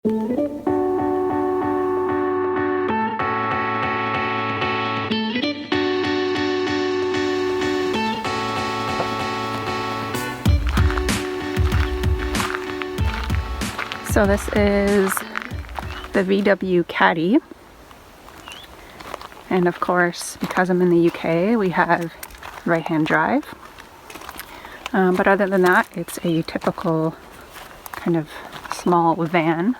So this is the VW Caddy, and of course, because I'm in the UK, we have right-hand drive. But other than that, it's a typical kind of small van,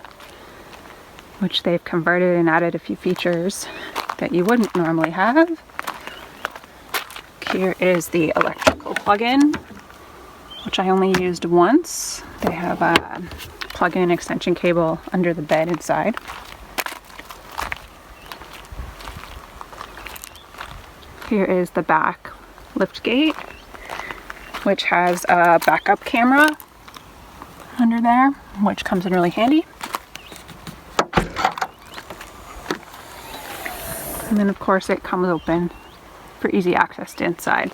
which they've converted and added a few features that you wouldn't normally have. Here is the electrical plug-in, which I only used once. They have a plug-in extension cable under the bed inside. Here is the back lift gate, which has a backup camera under there, which comes in really handy. And then of course it comes open for easy access to inside.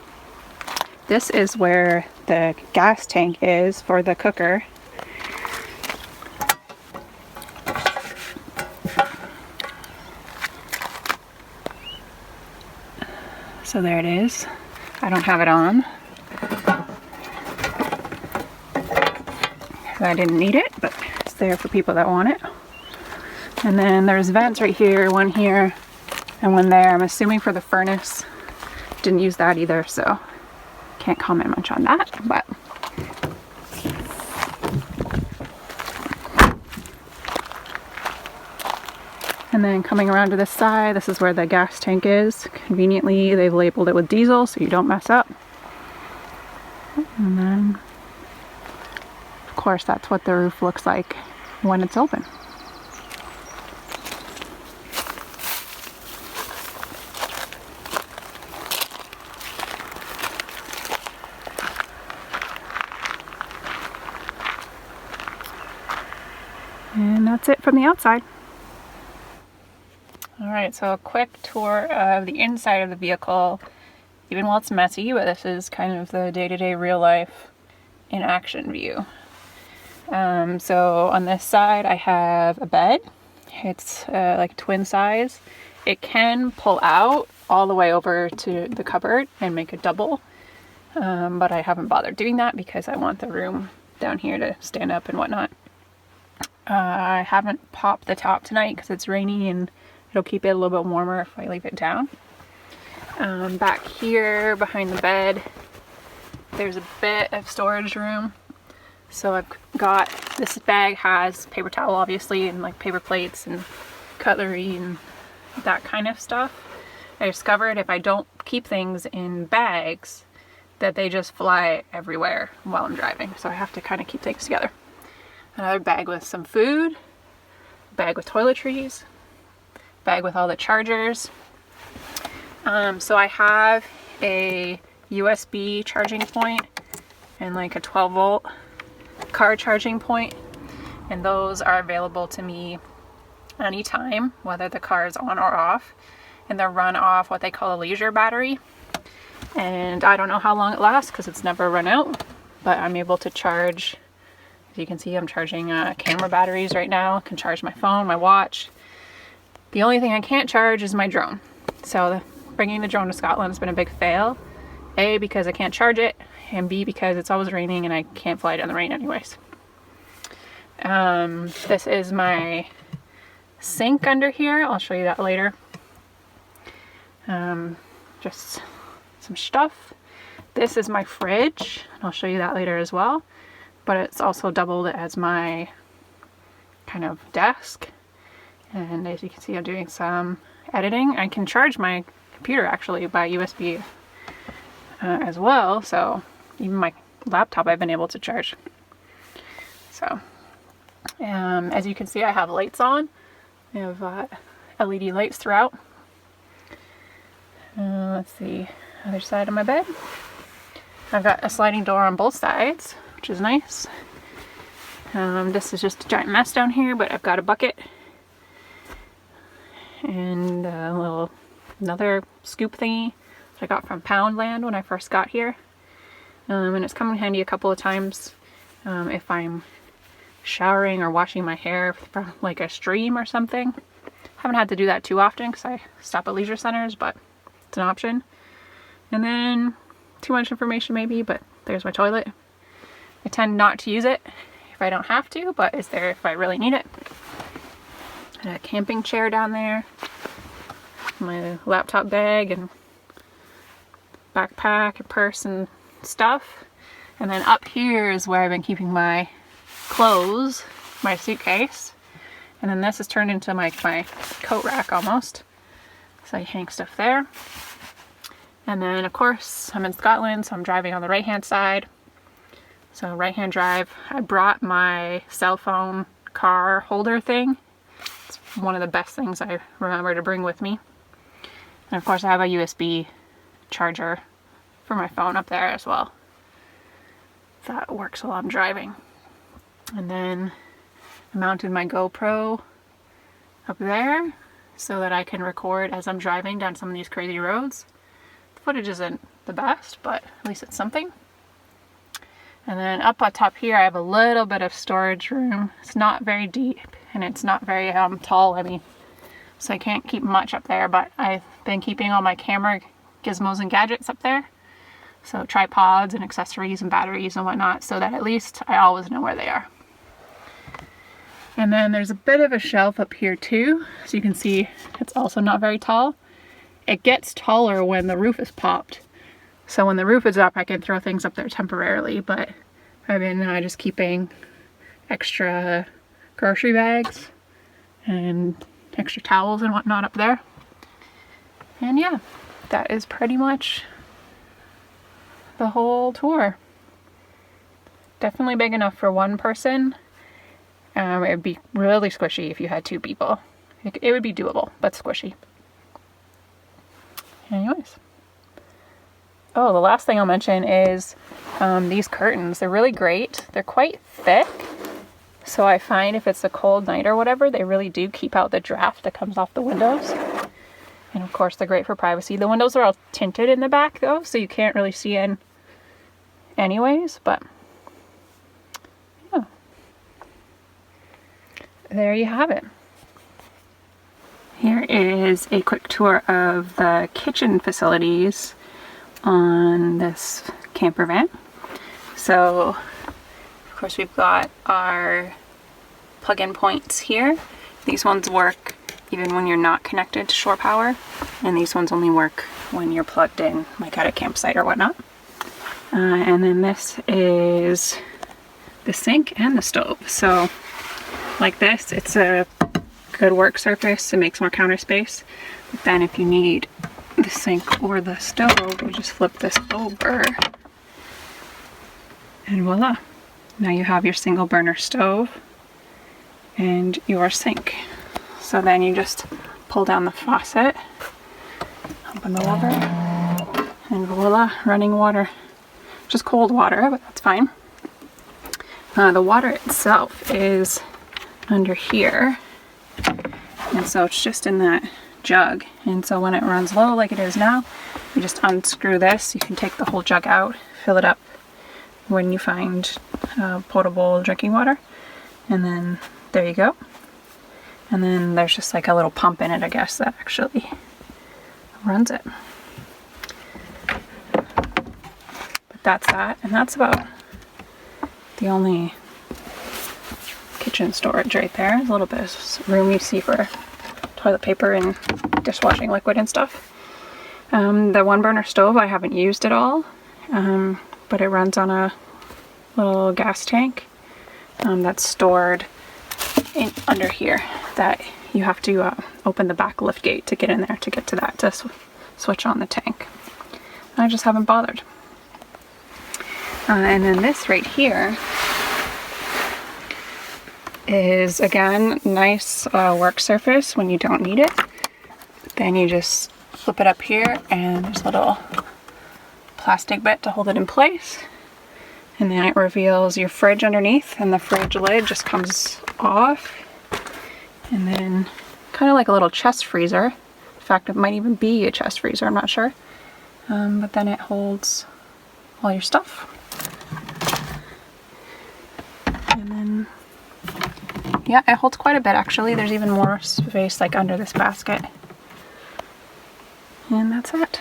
This is where the gas tank is for the cooker. So there it is. I don't have it on. I didn't need it, but it's there for people that want it. And then there's vents right here, one here, and one there. I'm assuming for the furnace. Didn't use that either, so can't comment much on that, but and then coming around to this side, this is where the gas tank is. Conveniently, they've labeled it with diesel so you don't mess up. And then, of course, that's what the roof looks like when it's open. And that's it from the outside. Alright, so a quick tour of the inside of the vehicle. Even while it's messy, but this is kind of the day-to-day real life in action view. So on this side I have a bed. It's like twin size. It can pull out all the way over to the cupboard and make a double. But I haven't bothered doing that because I want the room down here to stand up and whatnot. I haven't popped the top tonight because it's rainy and it'll keep it a little bit warmer if I leave it down. Back here behind the bed, there's a bit of storage room. So I've got, this bag has paper towel obviously, and like paper plates and cutlery and that kind of stuff. I discovered if I don't keep things in bags that they just fly everywhere while I'm driving. So I have to kind of keep things together. Another bag with some food, bag with toiletries, bag with all the chargers. So I have a USB charging point and like a 12 volt car charging point, and those are available to me anytime, whether the car is on or off, and they're run off what they call a leisure battery. And I don't know how long it lasts because it's never run out, but I'm able to charge. As you can see, I'm charging camera batteries right now. I can charge my phone, my watch. The only thing I can't charge is my drone. So bringing the drone to Scotland has been a big fail. A, because I can't charge it, and B, because it's always raining and I can't fly it in the rain anyways. This is my sink under here. I'll show you that later. Just some stuff. This is my fridge, and I'll show you that later as well. But it's also doubled as my kind of desk. And as you can see, I'm doing some editing. I can charge my computer actually by USB as well. So even my laptop I've been able to charge. So as you can see, I have lights on. I have LED lights throughout. Let's see, other side of my bed. I've got a sliding door on both sides, which is nice. This is just a giant mess down here, but I've got a bucket and another scoop thingy that I got from Poundland when I first got here. And it's come in handy a couple of times if I'm showering or washing my hair from like a stream or something. Haven't had to do that too often because I stop at leisure centers, but it's an option. And then, too much information maybe, but there's my toilet. I tend not to use it if I don't have to, but it's there if I really need it. And a camping chair down there. My laptop bag and backpack and purse and stuff. And then up here is where I've been keeping my clothes, my suitcase. And then this is turned into my coat rack almost. So I hang stuff there. And then of course I'm in Scotland, so I'm driving on the right hand side. So right hand drive. I brought my cell phone car holder thing. It's one of the best things I remember to bring with me. And of course I have a USB charger for my phone up there as well. That works while I'm driving. And then I mounted my GoPro up there so that I can record as I'm driving down some of these crazy roads. The footage isn't the best, but at least it's something. And then up on top here I have a little bit of storage room. It's not very deep and it's not very tall, I mean, so I can't keep much up there, but I've been keeping all my camera gizmos and gadgets up there. So tripods and accessories and batteries and whatnot, so that at least I always know where they are. And then there's a bit of a shelf up here too. So you can see it's also not very tall. It gets taller when the roof is popped. So when the roof is up, I can throw things up there temporarily, but I've been just keeping extra grocery bags and extra towels and whatnot up there. And yeah, that is pretty much the whole tour. Definitely big enough for one person. It would be really squishy if you had two people. It would be doable, but squishy. Anyways. Oh, the last thing I'll mention is these curtains. They're really great. They're quite thick. So I find if it's a cold night or whatever, they really do keep out the draft that comes off the windows. And of course, they're great for privacy. The windows are all tinted in the back though, so you can't really see in anyways, but yeah. There you have it. Here is a quick tour of the kitchen facilities on this camper van. So, of course, we've got our plug-in points here. These ones work even when you're not connected to shore power, and these ones only work when you're plugged in, like at a campsite or whatnot. And then this is the sink and the stove. So, like this, it's a good work surface. It makes more counter space. But then if you need the sink or the stove, you just flip this over and voila. Now you have your single burner stove and your sink. So then you just pull down the faucet, open the lever, and voila, running water. Just cold water, but that's fine. The water itself is under here, and so it's just in that jug. And so when it runs low like it is now, you just unscrew this. You can take the whole jug out, fill it up when you find potable drinking water, and then there you go. And then there's just like a little pump in it, I guess, that actually runs it. But that's that, and that's about the only kitchen storage right there. There's a little bit of room you see for toilet paper and dishwashing liquid and stuff. The one burner stove I haven't used at all, but it runs on a little gas tank that's stored under here, that you have to open the back lift gate to get in there to get to that to switch on the tank. I just haven't bothered. And then this right here is, again, nice work surface when you don't need it. Then you just flip it up here and there's a little plastic bit to hold it in place. And then it reveals your fridge underneath, and the fridge lid just comes off. And then kind of like a little chest freezer. In fact, it might even be a chest freezer, I'm not sure. But then it holds all your stuff. And then yeah, it holds quite a bit actually. There's even more space like under this basket. And that's it.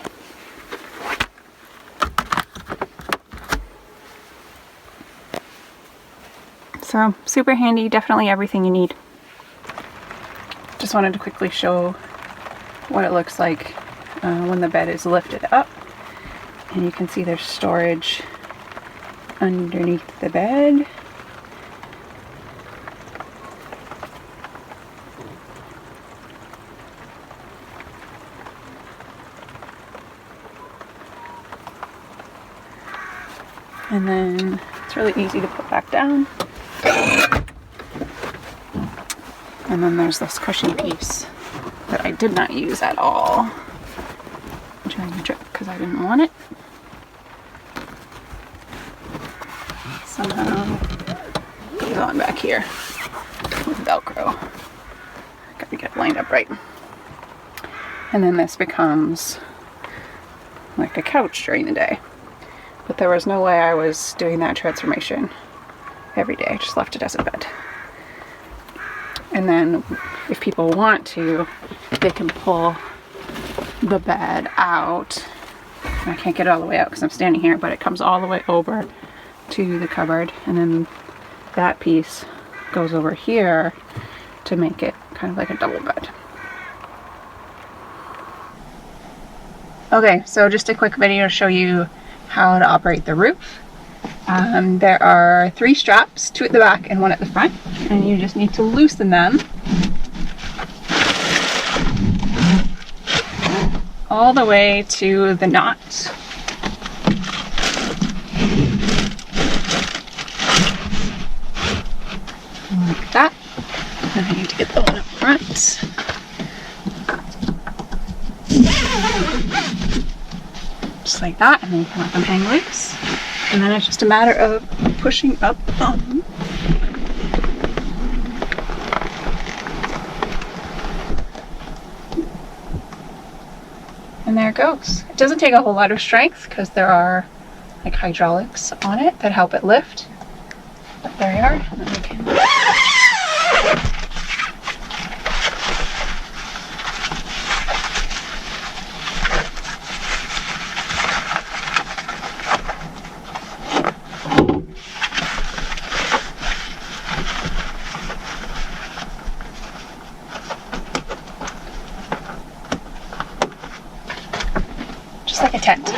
So super handy, definitely everything you need. Just wanted to quickly show what it looks like when the bed is lifted up. And you can see there's storage underneath the bed. And then it's really easy to put back down. And then there's this cushion piece that I did not use at all during the trip because I didn't want it. Somehow it goes on back here with Velcro. Gotta get lined up right. And then this becomes like a couch during the day. But there was no way I was doing that transformation every day. I just left it as a bed. And then if people want to, they can pull the bed out. I can't get it all the way out because I'm standing here, but it comes all the way over to the cupboard. And then that piece goes over here to make it kind of like a double bed. Okay, so just a quick video to show you how to operate the roof. There are 3 straps, 2 at the back and 1 at the front, and you just need to loosen them all the way to the knot. Like that. And I need to get the one up front. Just like that, and then you can let them hang loose. And then it's just a matter of pushing up on them. And there it goes. It doesn't take a whole lot of strength because there are like hydraulics on it that help it lift. But there you are. And then we can just like a tent.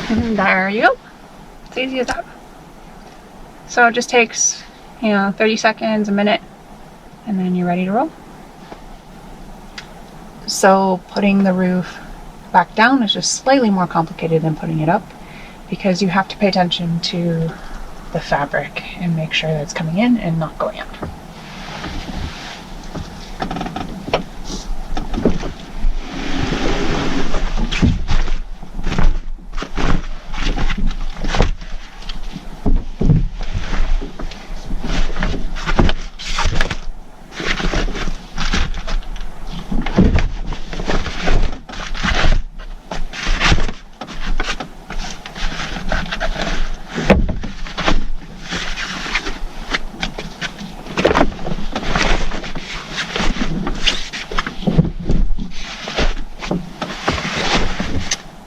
And there you go. It's easy as that. So it just takes, 30 seconds, a minute, and then you're ready to roll. So putting the roof back down is just slightly more complicated than putting it up because you have to pay attention to the fabric and make sure that it's coming in and not going out.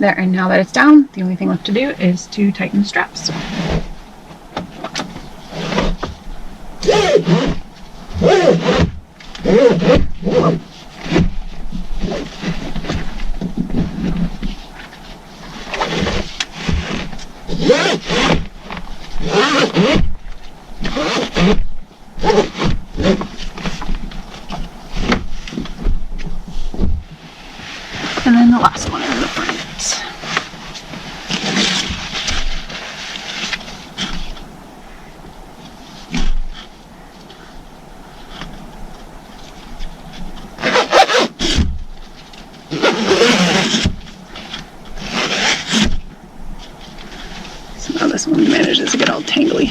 There, and now that it's down, the only thing left to do is to tighten the straps. And then the last one in the front. So now this one manages to get all tangly.